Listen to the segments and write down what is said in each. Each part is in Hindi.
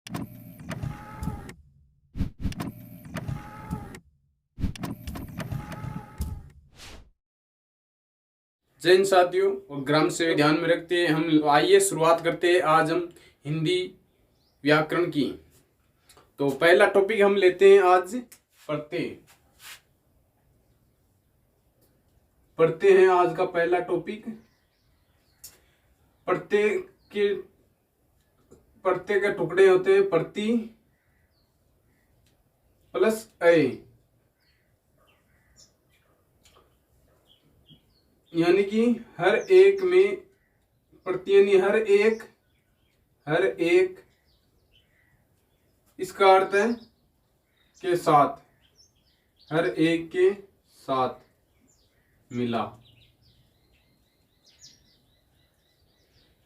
जय हिंद साथियों, और ग्राम से ध्यान में रखते हैं हम आइए शुरुआत करते हैं आज हम हिंदी व्याकरण की। तो पहला टॉपिक हम लेते हैं आज प्रत्यय। प्रत्यय है आज का पहला टॉपिक। प्रत्यय के टुकड़े होते हैं प्रति प्लस अय, यानी कि हर एक में प्रति यानी हर एक इसका अर्थ है के साथ, हर एक के साथ मिला,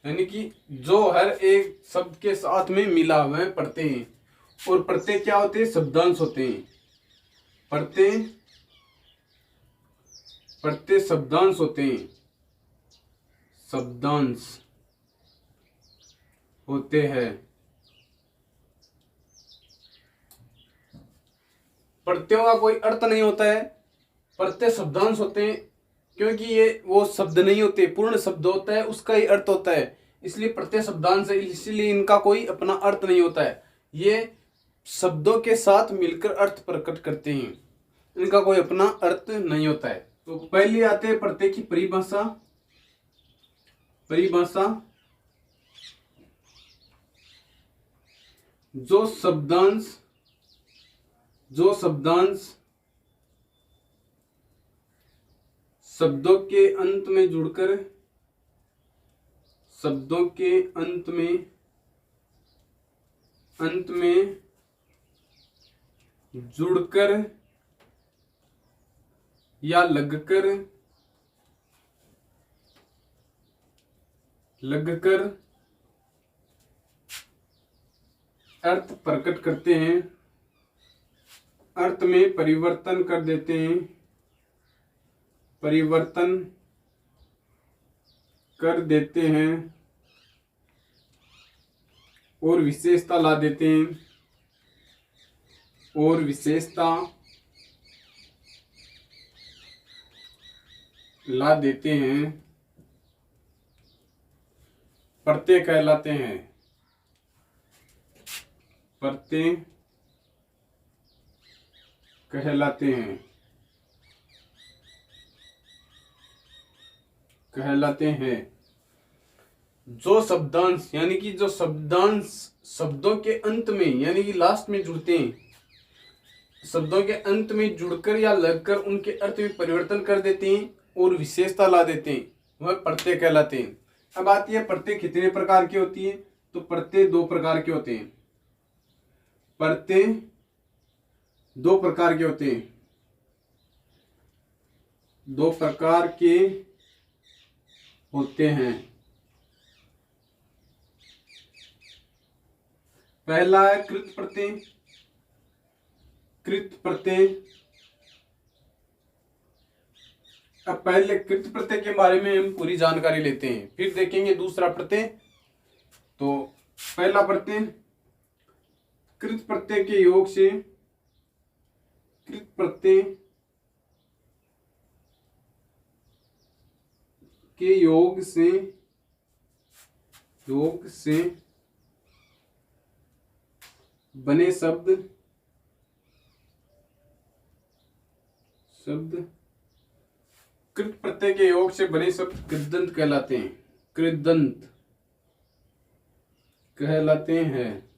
यानी कि जो हर एक शब्द के साथ में मिला हुआ है प्रत्यय हैं। और प्रत्यय क्या होते हैं? शब्दांश होते हैं। प्रत्यय शब्दांश होते हैं, शब्दांश होते हैं। प्रत्ययों का कोई अर्थ नहीं होता है, प्रत्यय शब्दांश होते हैं, क्योंकि ये वो शब्द नहीं होते, पूर्ण शब्द होता है उसका ही अर्थ होता है, इसलिए प्रत्यय शब्दांश है, इसलिए इनका कोई अपना अर्थ नहीं होता है। ये शब्दों के साथ मिलकर अर्थ प्रकट करते हैं, इनका कोई अपना अर्थ नहीं होता है। तो पहले आते हैं प्रत्यय की परिभाषा। जो शब्दांश शब्दों के अंत में जुड़कर या लगकर अर्थ प्रकट करते हैं, अर्थ में परिवर्तन कर देते हैं, और विशेषता ला देते हैं, प्रत्यय कहलाते हैं। जो शब्दांश यानी कि जो शब्दांश शब्दों के अंत में यानी कि लास्ट में जुड़ते हैं, शब्दों के अंत में जुड़कर या लगकर उनके अर्थ में परिवर्तन कर देते हैं और विशेषता ला देते हैं, वह प्रत्यय कहलाते हैं। अब आती है प्रत्यय कितने प्रकार की होती है? तो प्रत्यय दो प्रकार के होते हैं। दो प्रकार के होते हैं। पहला है कृत प्रत्यय। अब पहले कृत प्रत्यय के बारे में हम पूरी जानकारी लेते हैं, फिर देखेंगे दूसरा प्रत्यय। तो पहला प्रत्यय कृत प्रत्यय के योग से बने शब्द कृत प्रत्यय के योग से बने शब्द कृदंत कहलाते हैं।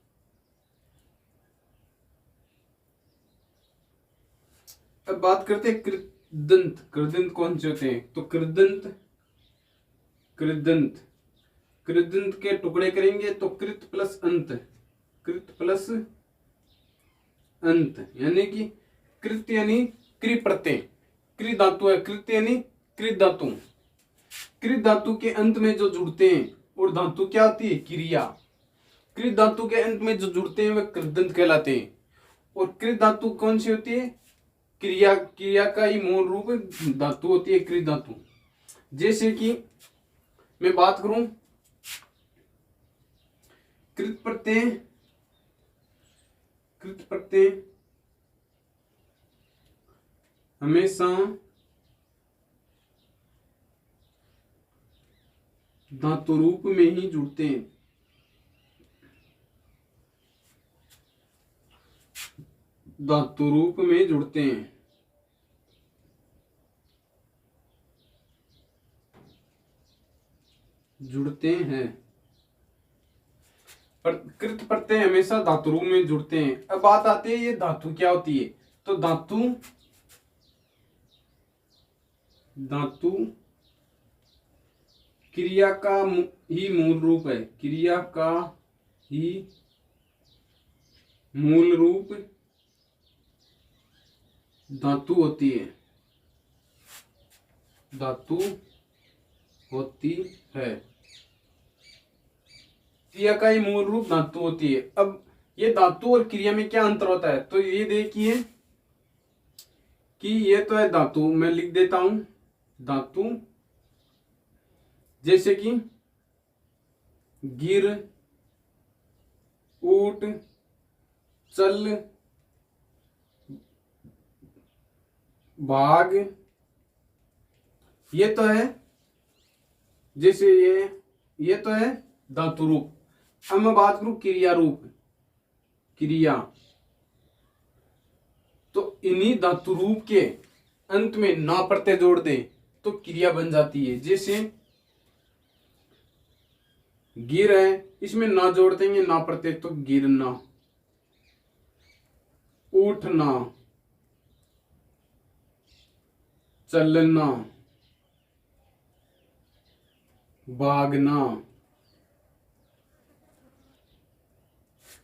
अब बात करते हैं कृदंत कौन से होते हैं? तो कृदंत के टुकड़े करेंगे तो कृत प्लस अंत, यानी कि कृत यानी कृ प्रत्यय, कृ धातु है, कृत यानी कृत धातु, कृत धातु के अंत में जो जुड़ते हैं, और धातु क्या होती है? क्रिया। कृत धातु के अंत में जो जुड़ते हैं वे कृदंत कहलाते हैं। और कृत धातु कौन सी होती है? क्रिया का ही मूल रूप धातु होती है कृत धातु। जैसे कि मैं बात करूं कृत प्रत्यय कृत प्रत्यय हमेशा धातु रूप में ही जुड़ते हैं। धातु रूप में जुड़ते हैं। जुड़ते हैं। कृत प्रत्यय हमेशा धातु रूप में जुड़ते हैं। अब बात आती है ये धातु क्या होती है। तो धातु क्रिया का ही मूल रूप है। क्रिया का ही मूल रूप धातु होती है। धातु होती है। क्रिया का ही मूल रूप धातु होती है। अब ये धातु और क्रिया में क्या अंतर होता है। तो ये देखिए कि ये तो है धातु, मैं लिख देता हूं धातु, जैसे कि गिर, ऊट, चल, भाग, ये तो है, जैसे ये तो है धातु रूप। अब मैं बात करूं क्रिया रूप। क्रिया तो इन्हीं धातु रूप के अंत में ना प्रत्यय जोड़ दे तो क्रिया बन जाती है। जैसे गिर है, इसमें ना जोड़ देंगे ना प्रत्यय तो गिरना। उठना, चलना, भागना,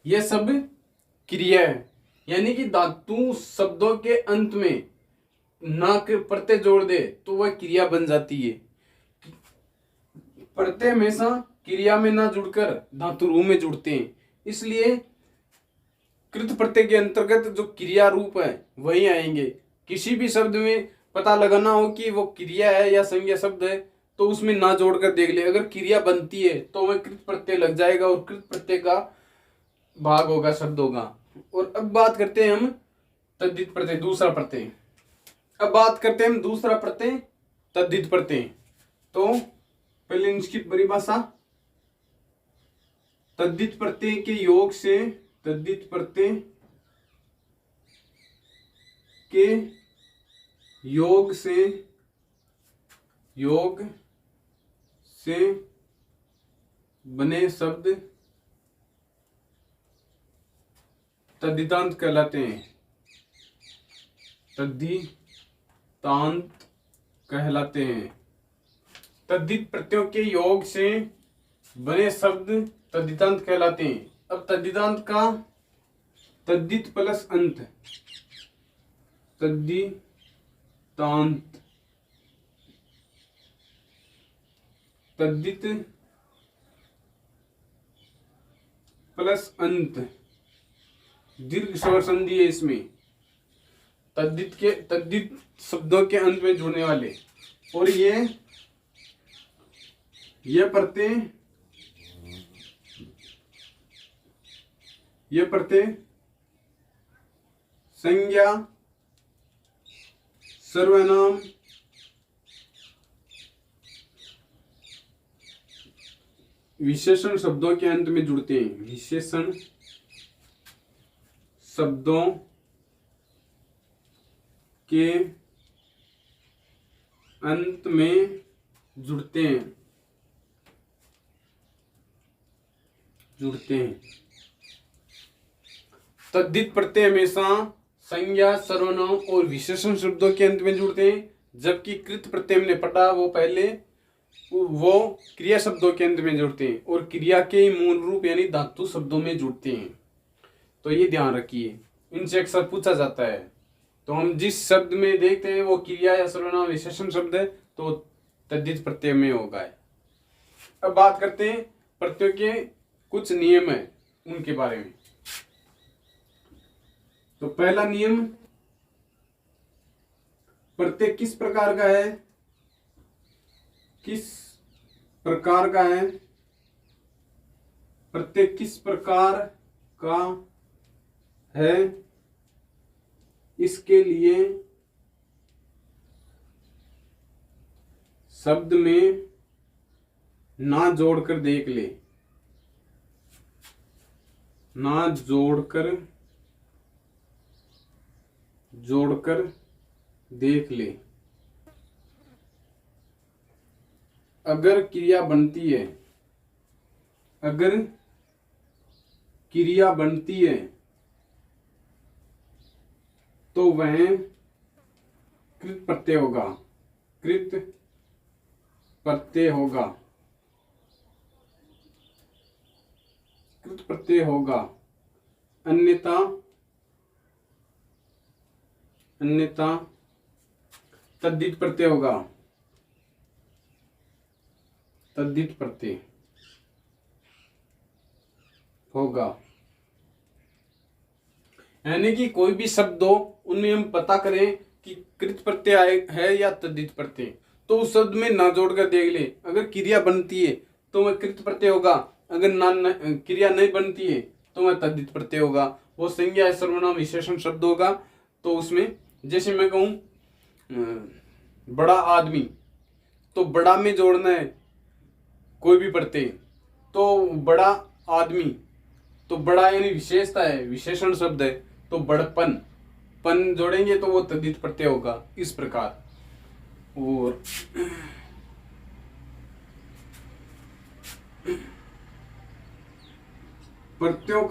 ये सब क्रिया है। यानी कि धातु शब्दों के अंत में ना के प्रत्यय जोड़ दे तो वह क्रिया बन जाती है। प्रत्यय हमेशा क्रिया में ना जुड़कर धातु रूप में जुड़ते हैं। इसलिए कृत प्रत्यय के अंतर्गत जो क्रिया रूप है वही आएंगे। किसी भी शब्द में पता लगाना हो कि वो क्रिया है या संज्ञा शब्द है तो उसमें ना जोड़कर देख ले। अगर क्रिया बनती है तो वह कृत प्रत्यय लग जाएगा और कृत प्रत्यय का भाग होगा, शब्द होगा। और अब बात करते हैं हम तद्धित प्रत्यय, दूसरा प्रत्यय। अब बात करते हैं हम दूसरा प्रत्यय तद्धित प्रत्यय। तो पहले इसकी परिभाषा, तद्धित प्रत्यय के योग से, तद्धित प्रत्यय के योग से बने शब्द तद्धितांत कहलाते हैं। तद्धितांत कहलाते हैं। तद्धित प्रत्ययों के योग से बने शब्द तद्धितांत कहलाते हैं। अब तद्धितांत का तद्धित प्लस अंत, तद्धितांत, तद्धित प्लस अंत, दीर्घ स्वर संधि है इसमें। तद्धित शब्दों के अंत में जुड़ने वाले। और ये प्रत्यय संज्ञा, सर्वनाम, विशेषण शब्दों के अंत में जुड़ते हैं। विशेषण शब्दों के अंत में जुड़ते हैं। तद्धित प्रत्यय हमेशा संज्ञा, सर्वनाम और विशेषण शब्दों के अंत में जुड़ते हैं, जबकि कृत प्रत्यय हमने पढ़ा वो क्रिया शब्दों के अंत में जुड़ते हैं और क्रिया के मूल रूप यानी धातु शब्दों में जुड़ते हैं। तो ये ध्यान रखिए, इनसे अक्सर पूछा जाता है। तो हम जिस शब्द में देखते हैं वो क्रिया या सर्वनाम विशेषण शब्द है तो तद्धित प्रत्यय में होगा। अब बात करते हैं प्रत्ययों के कुछ नियम है उनके बारे में। तो पहला नियम, प्रत्यय किस प्रकार का है, प्रत्यय किस प्रकार का है, इसके लिए शब्द में ना जोड़कर देख ले, ना जोड़कर देख ले। अगर क्रिया बनती है, अगर क्रिया बनती है तो वह कृत प्रत्यय होगा, कृत प्रत्यय होगा, कृत प्रत्यय होगा। अन्यथा तद्धित प्रत्यय होगा, तद्धित प्रत्यय होगा। यानी कि कोई भी शब्द हो उनमें हम पता करें कि कृत प्रत्यय है या तद्धित प्रत्यय, तो उस शब्द में ना जोड़कर देख ले। अगर क्रिया बनती है तो वह कृत प्रत्यय होगा, अगर ना क्रिया नहीं बनती है तो वह तद्धित प्रत्यय होगा। वो संज्ञा सर्वनाम विशेषण शब्द होगा। तो उसमें जैसे मैं कहूँ बड़ा आदमी, तो बड़ा में जोड़ना है कोई भी प्रत्यय, तो बड़ा आदमी, तो बड़ा यानी विशेषता है, विशेषण शब्द है, तो बड़पन, पन जोड़ेंगे तो वो तद्धित प्रत्यय होगा। इस प्रकार। और प्रत्ययों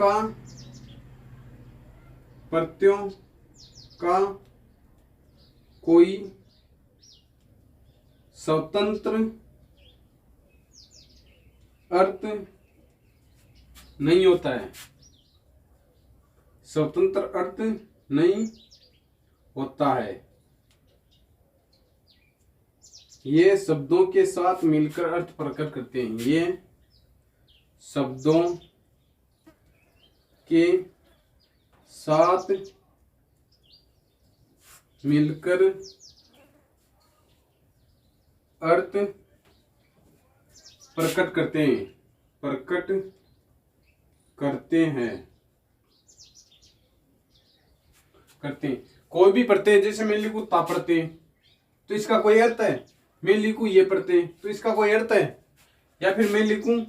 का कोई स्वतंत्र अर्थ नहीं होता है, स्वतंत्र अर्थ नहीं होता है। ये शब्दों के साथ मिलकर अर्थ प्रकट करते हैं, ये शब्दों के साथ मिलकर अर्थ प्रकट करते हैं, प्रकट करते हैं। कोई भी प्रत्यय, जैसे मैं लिखूं ता प्रत्यय, तो इसका कोई अर्थ है। मैं लिखूं ये प्रत्यय, तो इसका कोई अर्थ है। या फिर मैं लिखूं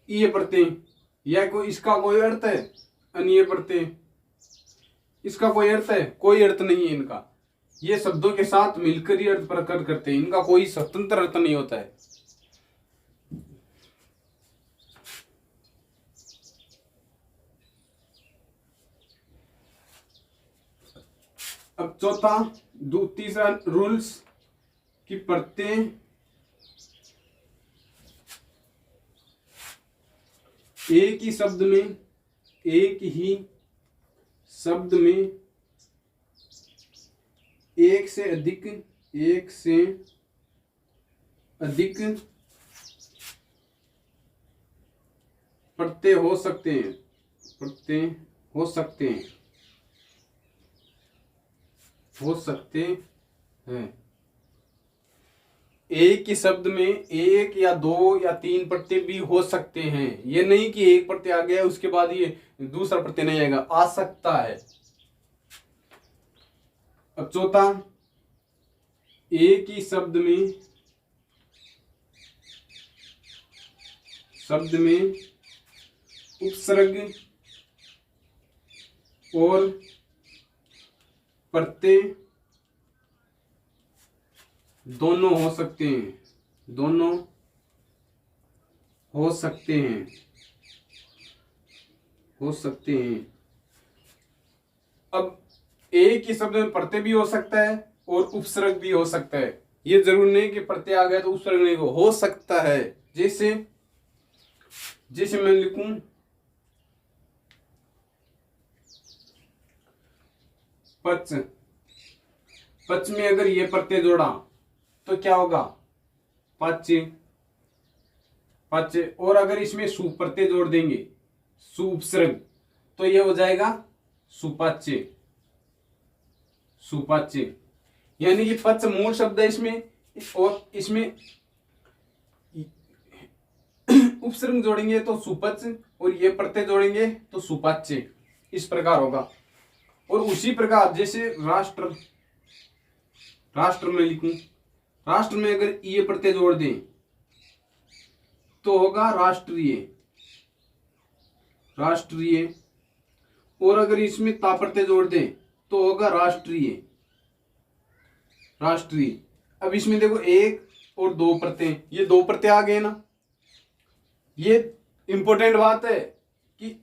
ये प्रत्यय, या कोई इसका कोई अर्थ है। अन्य प्रत्यय, इसका कोई अर्थ है? कोई अर्थ नहीं है इनका। ये शब्दों के साथ मिलकर ही अर्थ प्रकट करते हैं, इनका कोई स्वतंत्र अर्थ नहीं होता है। अब तीसरा रूल्स कि प्रत्यय एक ही शब्द में एक से अधिक प्रत्यय हो सकते हैं, हो सकते हैं। एक ही शब्द में एक या दो या तीन प्रत्यय भी हो सकते हैं। ये नहीं कि एक प्रत्यय आ गया उसके बाद ये दूसरा प्रत्यय नहीं आएगा, आ सकता है। अब चौथा, एक ही शब्द में उपसर्ग और प्रत्यय दोनों हो सकते हैं। अब एक ही शब्द में प्रत्यय भी हो सकता है और उपसर्ग भी हो सकता है। ये जरूरी नहीं कि प्रत्यय आ गया तो उपसर्ग नहीं हो सकता है। जैसे मैं लिखूं पच, पच में अगर ये प्रत्यय जोड़ा तो क्या होगा? पच। और अगर इसमें सु प्रत्यय जोड़ देंगे, सु उपसर्ग, तो ये हो जाएगा सुपाच्य। यानी कि पच मूल शब्द है इसमें, और इसमें उपसर्ग जोड़ेंगे तो सुपच, और ये प्रत्यय जोड़ेंगे तो सुपाच्य। इस प्रकार होगा। और उसी प्रकार जैसे राष्ट्र, राष्ट्र में लिखूं, राष्ट्र में अगर ये प्रत्यय जोड़ दें तो होगा राष्ट्रीय, राष्ट्रीय। और अगर इसमें ता प्रत्यय जोड़ दें तो होगा राष्ट्रीय, राष्ट्रीय। अब इसमें देखो एक और दो प्रत्यय, ये दो प्रत्यय आ गए ना। ये इंपॉर्टेंट बात है कि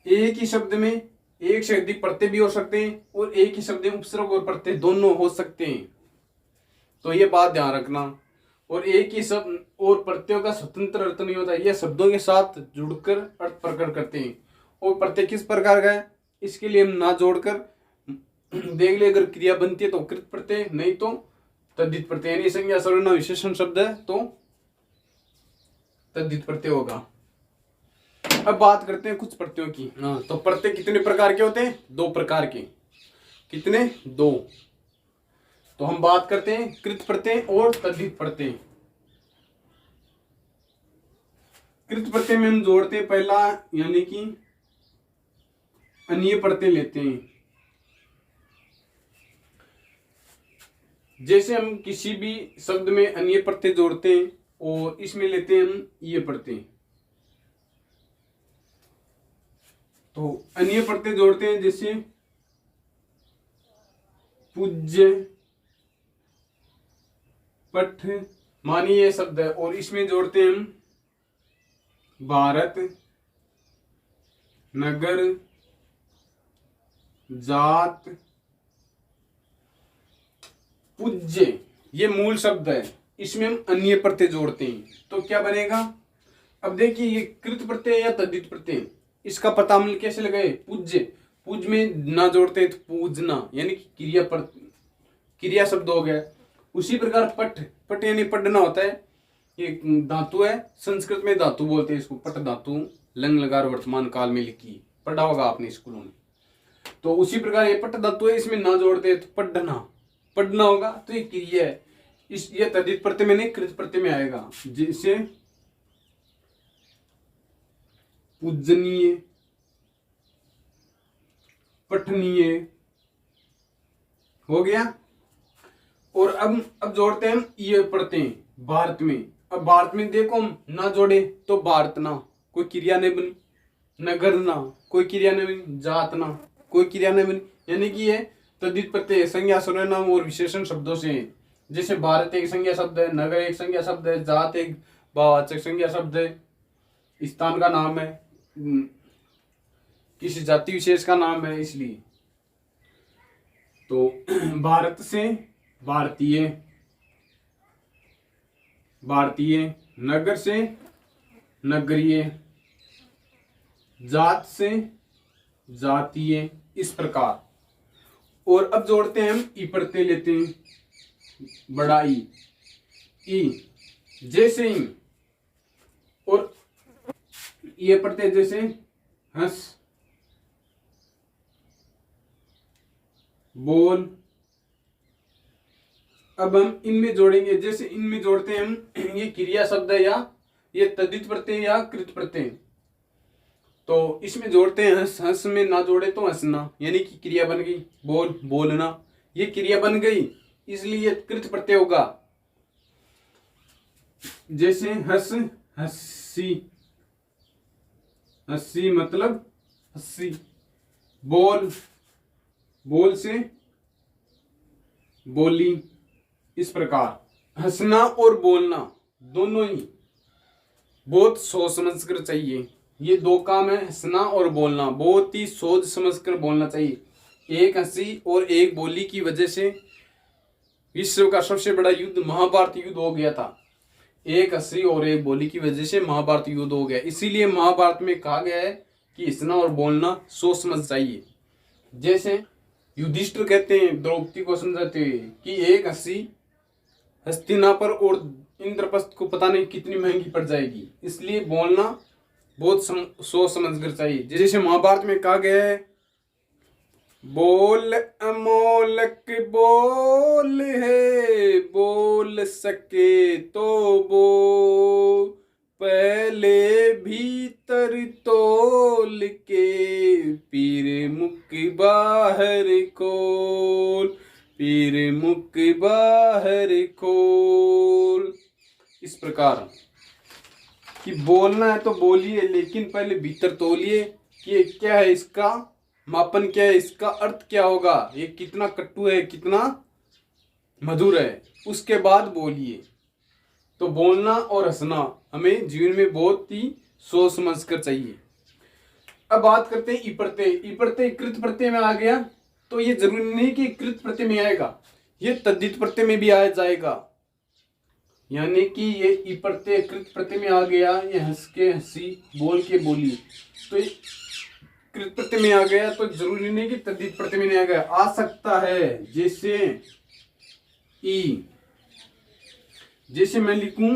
एक ही शब्द में एक से अधिक प्रत्यय भी हो सकते हैं और एक ही शब्द में उपसर्ग और प्रत्यय दोनों हो सकते हैं, तो ये बात ध्यान रखना। और एक ही शब्द और प्रत्ययों का स्वतंत्र अर्थ नहीं होता, ये शब्दों के साथ जुड़कर अर्थ प्रकट करते हैं। और प्रत्यय किस प्रकार का है इसके लिए हम ना जोड़कर देख ले, अगर क्रिया बनती है तो कृत प्रत्यय, नहीं तो तद्धित प्रत्यय, यानी संज्ञा सर्वनाम विशेषण शब्द है तो तद्धित प्रत्यय होगा। अब बात करते हैं कुछ प्रत्ययों की। तो प्रत्यय कितने प्रकार के होते हैं? दो प्रकार के। कितने? दो। तो हम बात करते हैं कृत प्रत्यय और तद्धित प्रत्यय। कृत प्रत्यय में हम जोड़ते हैं पहला, यानी कि अन्य प्रत्यय लेते हैं। जैसे हम किसी भी शब्द में अन्य प्रत्यय जोड़ते हैं और इसमें लेते हैं हम ये प्रत्यय, तो अन्य प्रत्यय जोड़ते हैं जैसे पूज्य, पठ, मानिए ये शब्द है और इसमें जोड़ते हैं हम भारत, नगर, जात, पूज्य, ये मूल शब्द है, इसमें हम अन्य प्रत्यय जोड़ते हैं तो क्या बनेगा? अब देखिए ये कृत प्रत्यय या तद्धित प्रत्यय, इसका पता हम कैसे लगाए? पूज्य, पूज में ना जोड़ते तो पूजना, यानी कि क्रिया क्रिया शब्द हो गया। उसी प्रकार पठ, पठ यानी पढ़ना होता है, ये धातु है, संस्कृत में धातु बोलते हैं इसको, पठ धातु, लंग लकार वर्तमान काल में लिखी, पढ़ा होगा आपने स्कूलों में। तो उसी प्रकार ये पठ धातु है, इसमें ना जोड़ते तो पढ़ना, पढ़ना होगा, तो ये क्रिया है। इस ये तद्धित प्रत्यय में नहीं कृत प्रत्यय में आएगा, जैसे पूजनीय, पठनीय हो गया। और अब जोड़ते हैं हम ये प्रत्यय भारत में। अब भारत में देखो हम ना जोड़े तो भारत ना, कोई क्रिया नहीं बनी, नगर ना, कोई क्रिया नहीं बनी, जात ना, कोई क्रिया नहीं बनी, यानी कि ये तद्धित प्रत्यय संज्ञा सर्वनाम और विशेषण शब्दों से है। जैसे भारत एक संज्ञा शब्द है, नगर एक संज्ञा शब्द है, जात एक भाववाचक संज्ञा शब्द है, स्थान का नाम है, किसी जाति विशेष का नाम है, इसलिए तो भारत से भारतीय, भारतीय, नगर से नगरीय, जात से जातीय, इस प्रकार। और अब जोड़ते हैं हम ई प्रत्यय लेते हैं, बड़ा ई, जैसे ही, और ये प्रत्यय जैसे हंस, बोल। अब हम इनमें जोड़ेंगे, जैसे इनमें जोड़ते हैं हम ये क्रिया शब्द है या ये तद्धित प्रत्यय या कृत प्रत्यय, तो इसमें जोड़ते हैं हंस, हंस में ना जोड़े तो हंसना, यानी कि क्रिया बन गई, बोल, बोलना, ये क्रिया बन गई, इसलिए ये कृत प्रत्यय होगा। जैसे हंस, हंसी, हंसी मतलब हंसी, बोल, बोल से बोली, इस प्रकार। हंसना और बोलना दोनों ही बहुत सोच समझ कर चाहिए, ये दो काम है, हंसना और बोलना, बहुत ही सोच समझ कर बोलना चाहिए। एक हंसी और एक बोली की वजह से विश्व का सबसे बड़ा युद्ध महाभारत युद्ध हो गया था। एक हंसी और एक बोली की वजह से महाभारत युद्ध हो गया, इसीलिए महाभारत में कहा गया है कि हंसना और बोलना सोच समझ चाहिए। जैसे युधिष्ठिर कहते हैं द्रौपदी को समझाते हुए कि एक हंसी हस्तिनापुर और इंद्रप्रस्थ को पता नहीं कितनी महंगी पड़ जाएगी, इसलिए बोलना बहुत सोच समझ कर चाहिए। जैसे महाभारत में कहा गया है, बोल अमोलक बोल है, बोल सके तो बोल, पहले भीतर तोल के, फिर मुख बाहर खोल, फिर मुख बाहर खोल। इस प्रकार कि बोलना है तो बोलिए, लेकिन पहले भीतर तोलिए कि ये क्या है, इसका मापन क्या है, इसका अर्थ क्या होगा, ये कितना कटु है, कितना मधुर है, उसके बाद बोलिए। तो बोलना और हंसना हमें जीवन में बहुत ही सोच समझ कर चाहिए। अब बात करते हैं इप्रत्यय। इप्रत्यय कृत प्रत्यय में आ गया, तो ये जरूरी नहीं कि कृत प्रत्यय में आएगा, ये तद्धित प्रत्यय में भी आ जाएगा। यानी कि ये इप्रत्यय कृत प्रत्यय में आ गया, ये हंस के हंसी, बोल के बोली, तो ये कृत प्रत्यय में आ गया, तो जरूरी नहीं कि तद्धित प्रत्यय में नहीं आ गया, आ सकता है। जैसे ई, जैसे मैं लिखूं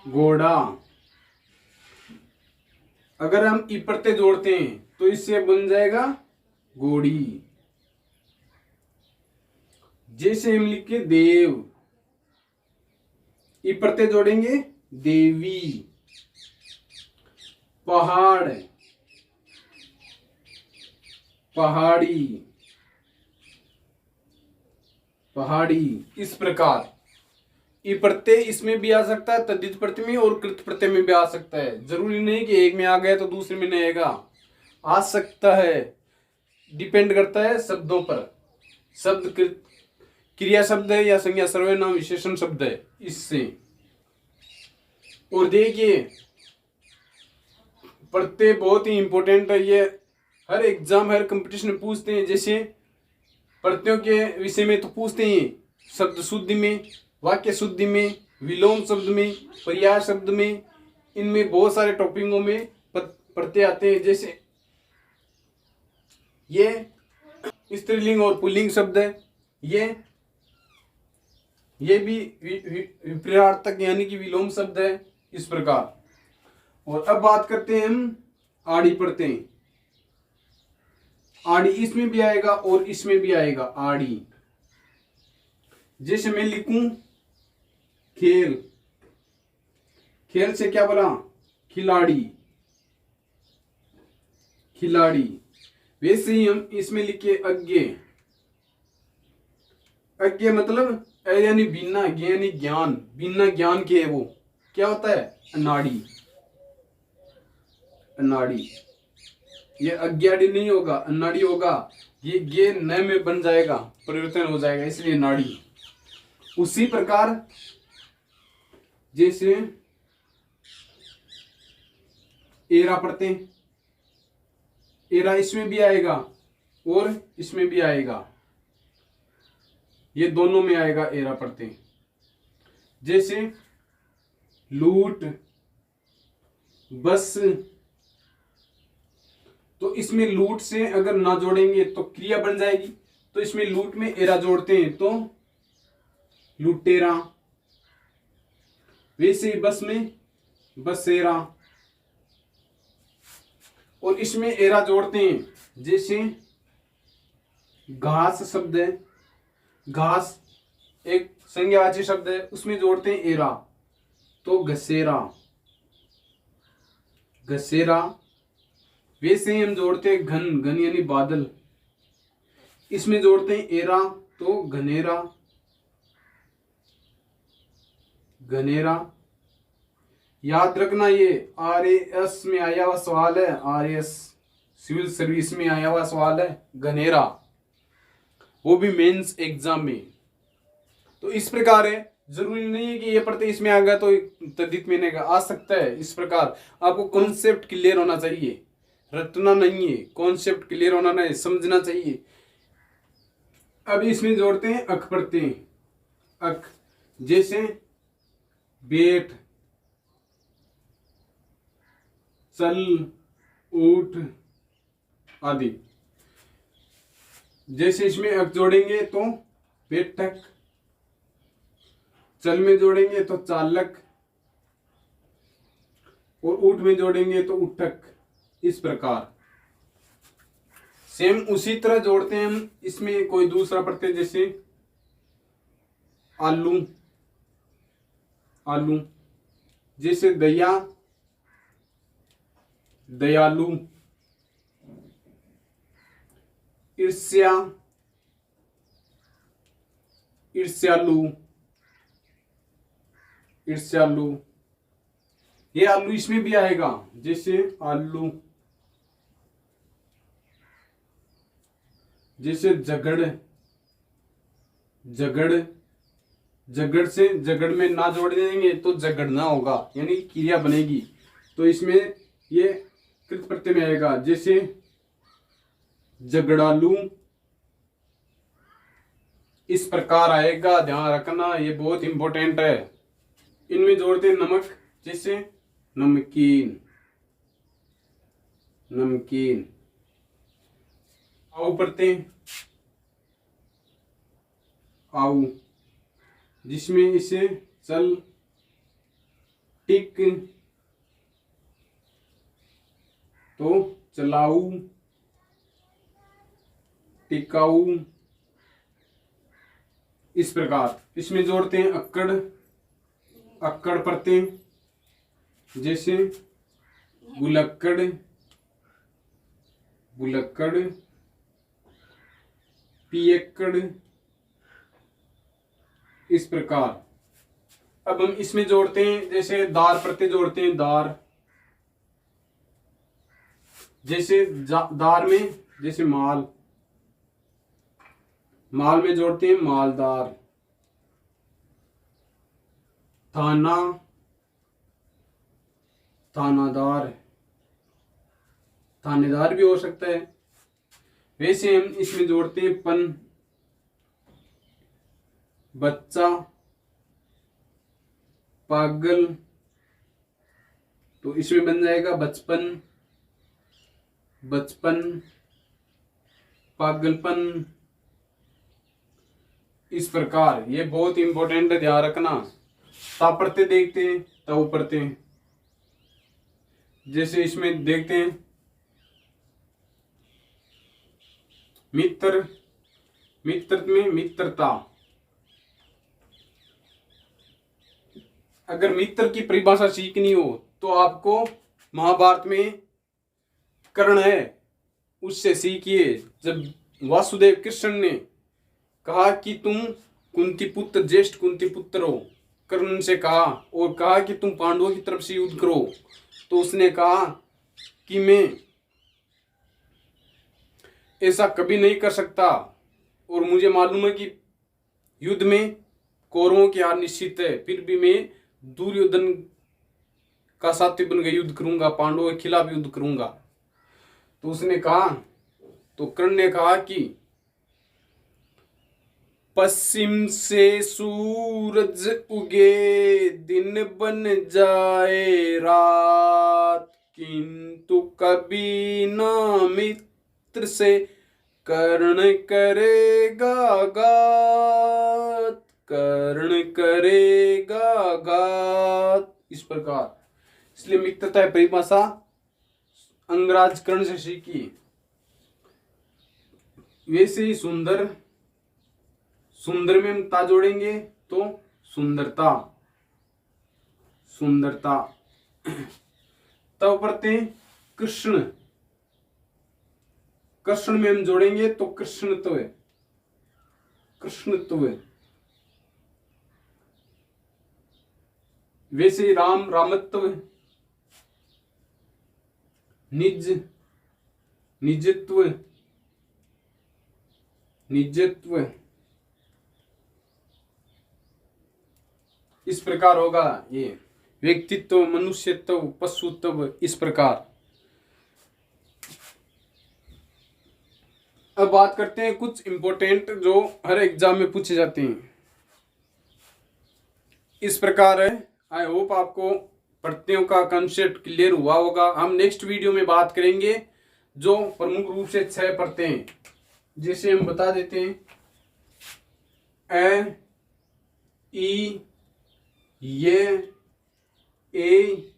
घोड़ा, अगर हम ई प्रत्यय जोड़ते हैं तो इससे बन जाएगा घोड़ी। जैसे हम लिखे देव, ई प्रत्यय जोड़ेंगे देवी। पहाड़, पहाड़ी, पहाड़ी। इस प्रकार ई प्रत्यय इसमें भी आ सकता है, तद्धित प्रत्यय में और कृत प्रत्यय में भी आ सकता है। जरूरी नहीं कि एक में आ गया तो दूसरे में नहीं आएगा, आ सकता है। डिपेंड करता है शब्दों पर, शब्द क्रिया शब्द है या संज्ञा सर्वनाम विशेषण शब्द है, इससे। और देखिए प्रत्यय बहुत ही इंपॉर्टेंट है, ये हर एग्जाम हर कंपटीशन में पूछते हैं। जैसे प्रत्ययों के विषय में तो पूछते हैं शब्द शुद्धि में, वाक्य शुद्धि में, विलोम शब्द में, पर्याय शब्द में, इनमें बहुत सारे टॉपिकों में प्रत्यय आते हैं। जैसे ये स्त्रीलिंग और पुल्लिंग शब्द है, ये भी विपरीतार्थक यानी कि विलोम शब्द है, इस प्रकार। और अब बात करते हैं हम आड़ी प्रत्यय। आड़ी इसमें भी आएगा और इसमें भी आएगा आड़ी। जैसे मैं लिखूं खेल, खेल से क्या बना, खिलाड़ी, खिलाड़ी। वैसे ही हम इसमें लिखे अज्ञे, अज्ञे मतलब यानी बिना, यानी ज्ञान, बिना ज्ञान के है वो क्या होता है, अनाड़ी, अनाड़ी। ये अज्ञाड़ी नहीं होगा, अनाड़ी होगा। ये गे न में बन जाएगा, परिवर्तन हो जाएगा, इसलिए नाड़ी। उसी प्रकार जैसे एरा प्रत्यय, एरा इसमें भी आएगा और इसमें भी आएगा, ये दोनों में आएगा एरा प्रत्यय। जैसे लूट, बस, तो इसमें लूट से अगर ना जोड़ेंगे तो क्रिया बन जाएगी, तो इसमें लूट में एरा जोड़ते हैं तो लुटेरा। वैसे बस में बसेरा, और इसमें एरा जोड़ते हैं। जैसे घास शब्द है, घास एक संज्ञावाची शब्द है, उसमें जोड़ते हैं एरा तो घसेरा, घसेरा। वैसे ही हम जोड़ते हैं घन, घन यानी बादल, इसमें जोड़ते हैं एरा तो घनेरा, घनेरा। याद रखना ये RAS में आया हुआ सवाल है, RAS सिविल सर्विस में आया हुआ सवाल है, घनेरा, वो भी मेंस एग्जाम में। तो इस प्रकार है, जरूरी नहीं है कि ये प्रत्यय इसमें आ गया तो तद्धित में नहीं आ सकता है। इस प्रकार आपको कॉन्सेप्ट क्लियर होना चाहिए, रटना नहीं है, कॉन्सेप्ट क्लियर होना नहीं, समझना चाहिए। अब इसमें जोड़ते हैं अक प्रत्यय, अक। जैसे बैठ, चल, उठ आदि। जैसे इसमें अक जोड़ेंगे तो बैठक, चल में जोड़ेंगे तो चालक, और ऊठ में जोड़ेंगे तो उठक। इस प्रकार सेम उसी तरह जोड़ते हैं हम इसमें कोई दूसरा प्रत्यय, जैसे आलू, आलू। जैसे दया, दयालु, ईर्ष्या, ईर्ष्यालु, ईर्ष्यालु। ये आलू इसमें भी आएगा, जैसे आलू, जैसे झगड़, झगड़, झगड़ से झगड़ में ना जोड़ देंगे तो झगड़ना होगा, यानी क्रिया बनेगी, तो इसमें ये कृत प्रत्यय में आएगा, जैसे झगड़ालू, इस प्रकार आएगा, ध्यान रखना, ये बहुत इंपॉर्टेंट है। इनमें जोड़ते हैं नमक, जैसे नमकीन, नमकीन। आऊ प्रत्यय, आऊ, जिसमें इसे चल, टिक, तो चलाऊ, टिकाऊ, इस प्रकार। इसमें जोड़ते हैं अक्कड़, अक्कड़ प्रत्यय, जैसे बुलक्कड़, बुलक्कड़, पियक्कड़, इस प्रकार। अब हम इसमें जोड़ते हैं, जैसे दार प्रत्यय जोड़ते हैं, दार, जैसे दार में, जैसे माल, माल में जोड़ते हैं मालदार। थाना, थानादार, थानेदार भी हो सकता है। वैसे हम इसमें जोड़ते हैं पन, बच्चा, पागल, तो इसमें बन जाएगा बचपन, बचपन, पागलपन, इस प्रकार। ये बहुत इंपॉर्टेंट है, ध्यान रखना। ता प्रत्यय देखते हैं, तव प्रत्यय, जैसे इसमें देखते हैं मित्र, मित्र में मित्रता। अगर मित्र की परिभाषा सीखनी हो तो आपको महाभारत में कर्ण है, उससे सीखिए। जब वासुदेव कृष्ण ने कहा कि तुम कुंती पुत्र, ज्येष्ठ कुंती पुत्र हो, कर्ण से कहा, और कहा कि तुम पांडवों की तरफ से युद्ध करो, तो उसने कहा कि मैं ऐसा कभी नहीं कर सकता, और मुझे मालूम है कि युद्ध में कौरवों की हार निश्चित है, फिर भी मैं दुर्योधन का साथी बनकर युद्ध करूंगा, पांडवों के खिलाफ युद्ध करूंगा। तो उसने कहा, तो कर्ण ने कहा कि पश्चिम से सूरज उगे, दिन बन जाए रात, किंतु कभी ना मित्र से कर्ण करेगा घात, कर्ण करेगा घात, इस प्रकार। इसलिए मित्रता है परिभाषा अंगराज कर्ण से सीखी। वैसे ही सुंदर, सुंदर में हम ता जोड़ेंगे तो सुंदरता, सुंदरता। तब प्रत्यय कृष्ण, कृष्ण में हम जोड़ेंगे तो कृष्णत्व, कृष्णत्व। वैसे राम, रामत्व, निज, निजत्व, निजत्व, इस प्रकार होगा। ये व्यक्तित्व, मनुष्यत्व, पशुत्व, इस प्रकार। अब बात करते हैं कुछ इंपॉर्टेंट जो हर एग्जाम में पूछे जाते हैं। इस प्रकार है। आई होप आपको प्रत्ययों का कंसेप्ट क्लियर हुआ होगा। हम नेक्स्ट वीडियो में बात करेंगे जो प्रमुख रूप से 6 प्रत्यय हैं, जिसे हम बता देते हैं। ए, ई, ये, ए,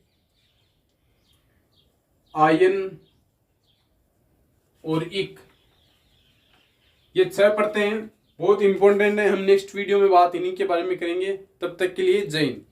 आयन और इक, ये 6 प्रत्यय हैं, बहुत इंपॉर्टेंट है। हम नेक्स्ट वीडियो में बात इन्हीं के बारे में करेंगे। तब तक के लिए जय हिंद।